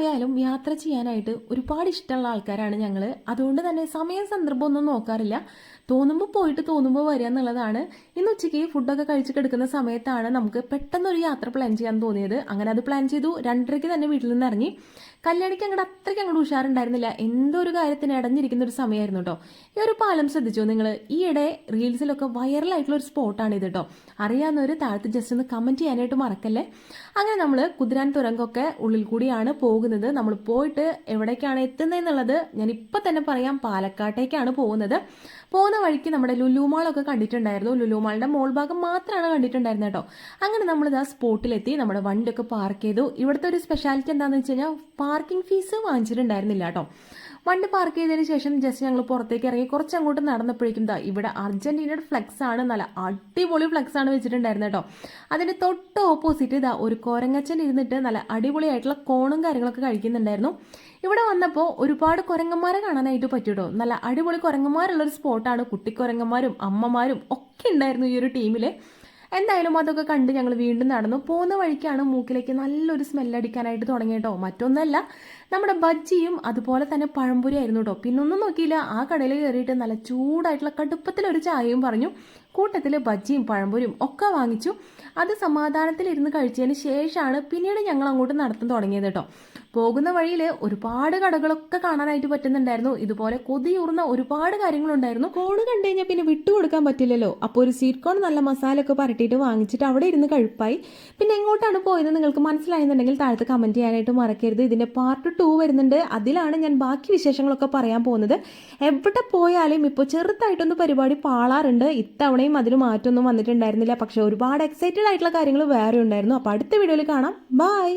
എവിടേക്കായാലും യാത്ര ചെയ്യാനായിട്ട് ഒരുപാട് ഇഷ്ടമുള്ള ആൾക്കാരാണ് ഞങ്ങൾ. അതുകൊണ്ട് തന്നെ സമയം സന്ദർഭം ഒന്നും നോക്കാറില്ല. തോന്നുമ്പോൾ പോയിട്ട് തോന്നുമ്പോൾ വരിക എന്നുള്ളതാണ്. ഇന്ന് ഉച്ചയ്ക്ക് ഫുഡൊക്കെ കഴിച്ച് കിടക്കുന്ന സമയത്താണ് നമുക്ക് പെട്ടെന്നൊരു യാത്ര പ്ലാൻ ചെയ്യാൻ തോന്നിയത്. അങ്ങനെ അത് പ്ലാൻ ചെയ്തു. 2:30-ക്ക് തന്നെ വീട്ടിൽ നിന്ന് ഇറങ്ങി. കല്യാണിക്ക് അങ്ങോട്ട് അത്രയ്ക്ക് അങ്ങോട്ട് ഉഷാറുണ്ടായിരുന്നില്ല. എന്തോ ഒരു കാര്യത്തിന് ഇടഞ്ഞിരിക്കുന്ന ഒരു സമയമായിരുന്നു കേട്ടോ. ഈ ഒരു പാലം ശ്രദ്ധിച്ചോ നിങ്ങൾ? ഈയിടെ റീൽസിലൊക്കെ വൈറലായിട്ടുള്ള ഒരു സ്പോട്ടാണ് ഇത് കേട്ടോ. അറിയാവുന്നവർ താഴത്ത് ജസ്റ്റ് ഒന്ന് കമൻറ്റ് ചെയ്യാനായിട്ട് മറക്കല്ലേ. അങ്ങനെ നമ്മൾ കുതിരാൻ തുരങ്കൊക്കെ ഉള്ളിൽ കൂടിയാണ് പോകുന്നത്. നമ്മൾ പോയിട്ട് എവിടേക്കാണ് എത്തുന്നതെന്നുള്ളത് ഞാൻ ഇപ്പം തന്നെ പറയാം. പാലക്കാട്ടേക്കാണ് പോകുന്നത്. പോകുന്ന വഴിക്ക് നമ്മുടെ ലുലുമാളൊക്കെ കണ്ടിട്ടുണ്ടായിരുന്നു. ലുലുമാളിന്റെ മോൾ ഭാഗം മാത്രമാണ് കണ്ടിട്ടുണ്ടായിരുന്നത് കേട്ടോ. അങ്ങനെ നമ്മളിത് ആ സ്പോട്ടിലെത്തി നമ്മുടെ വണ്ടിയൊക്കെ പാർക്ക് ചെയ്തു. ഇവിടുത്തെ ഒരു സ്പെഷ്യാലിറ്റി എന്താണെന്ന് വെച്ച് കഴിഞ്ഞാൽ പാർക്കിംഗ് ഫീസ് വാങ്ങിച്ചിട്ടുണ്ടായിരുന്നില്ല കേട്ടോ. വണ്ടി പാർക്ക് ചെയ്തതിന് ശേഷം ജസ്റ്റ് ഞങ്ങൾ പുറത്തേക്ക് ഇറങ്ങി കുറച്ച് അങ്ങോട്ട് നടന്നപ്പോഴേക്കും ഇവിടെ അർജന്റീനയുടെ ഫ്ലെക്സ് ആണ്. നല്ല അടിപൊളി ഫ്ലെക്സ് ആണ് വെച്ചിട്ടുണ്ടായിരുന്നത് കേട്ടോ. അതിന്റെ തൊട്ട് ഓപ്പോസിറ്റ് ഒരു കൊരങ്ങച്ചൻ ഇരുന്നിട്ട് നല്ല അടിപൊളിയായിട്ടുള്ള കോണും കാര്യങ്ങളൊക്കെ കഴിക്കുന്നുണ്ടായിരുന്നു. ഇവിടെ വന്നപ്പോൾ ഒരുപാട് കുരങ്ങന്മാരെ കാണാനായിട്ട് പറ്റൂട്ടോ. നല്ല അടിപൊളി കുരങ്ങന്മാരുള്ളൊരു സ്പോട്ടാണ്. കുട്ടിക്കുരങ്ങന്മാരും അമ്മമാരും ഒക്കെ ഉണ്ടായിരുന്നു ഈ ഒരു ടീമിൽ. എന്തായാലും അതൊക്കെ കണ്ട് ഞങ്ങൾ വീണ്ടും നടന്നു. പോകുന്ന വഴിക്കാണ് മൂക്കിലേക്ക് നല്ലൊരു സ്മെല്ലടിക്കാനായിട്ട് തുടങ്ങിയിട്ടോ. മറ്റൊന്നല്ല, നമ്മുടെ ബജ്ജിയും അതുപോലെ തന്നെ പഴംപൊരി ആയിരുന്നു കേട്ടോ. പിന്നൊന്നും നോക്കിയില്ല, ആ കടയിൽ കയറിയിട്ട് നല്ല ചൂടായിട്ടുള്ള കടുപ്പത്തിലൊരു ചായയും പറഞ്ഞു. കൂട്ടത്തിൽ ബജ്ജിയും പഴംപൊരിയും ഒക്കെ വാങ്ങിച്ചു. അത് സമാധാനത്തിലിരുന്ന് കഴിച്ചതിന് ശേഷമാണ് പിന്നീട് ഞങ്ങൾ അങ്ങോട്ട് നടത്താൻ തുടങ്ങിയത് കേട്ടോ. പോകുന്ന വഴിയിൽ ഒരുപാട് കടകളൊക്കെ കാണാനായിട്ട് പറ്റുന്നുണ്ടായിരുന്നു. ഇതുപോലെ കൊതിയൂർന്ന ഒരുപാട് കാര്യങ്ങളുണ്ടായിരുന്നു. കോണ് കണ്ടു കഴിഞ്ഞാൽ പിന്നെ വിട്ടുകൊടുക്കാൻ പറ്റില്ലല്ലോ. അപ്പോൾ ഒരു സ്വീറ്റ് കോൺ നല്ല മസാല ഒക്കെ പരട്ടിയിട്ട് വാങ്ങിച്ചിട്ട് അവിടെ ഇരുന്ന് കഴിപ്പായി. പിന്നെ എങ്ങോട്ടാണ് പോയത് നിങ്ങൾക്ക് മനസ്സിലായെന്നുണ്ടെങ്കിൽ താഴത്ത് കമൻറ്റ് ചെയ്യാനായിട്ട് മറക്കരുത്. ഇതിൻ്റെ പാർട്ട് 2 വരുന്നുണ്ട്. അതിലാണ് ഞാൻ ബാക്കി വിശേഷങ്ങളൊക്കെ പറയാൻ പോകുന്നത്. എവിടെ പോയാലും ഇപ്പോൾ ചെറുതായിട്ടൊന്ന് പരിപാടി പാളാറുണ്ട്. ഇത്തവണയും അതിന് മാറ്റമൊന്നും വന്നിട്ടുണ്ടായിരുന്നില്ല. പക്ഷെ ഒരുപാട് എക്സൈറ്റഡ് ആയിട്ടുള്ള കാര്യങ്ങൾ വേറെ ഉണ്ടായിരുന്നു. അപ്പോൾ അടുത്ത വീഡിയോയിൽ കാണാം. ബൈ.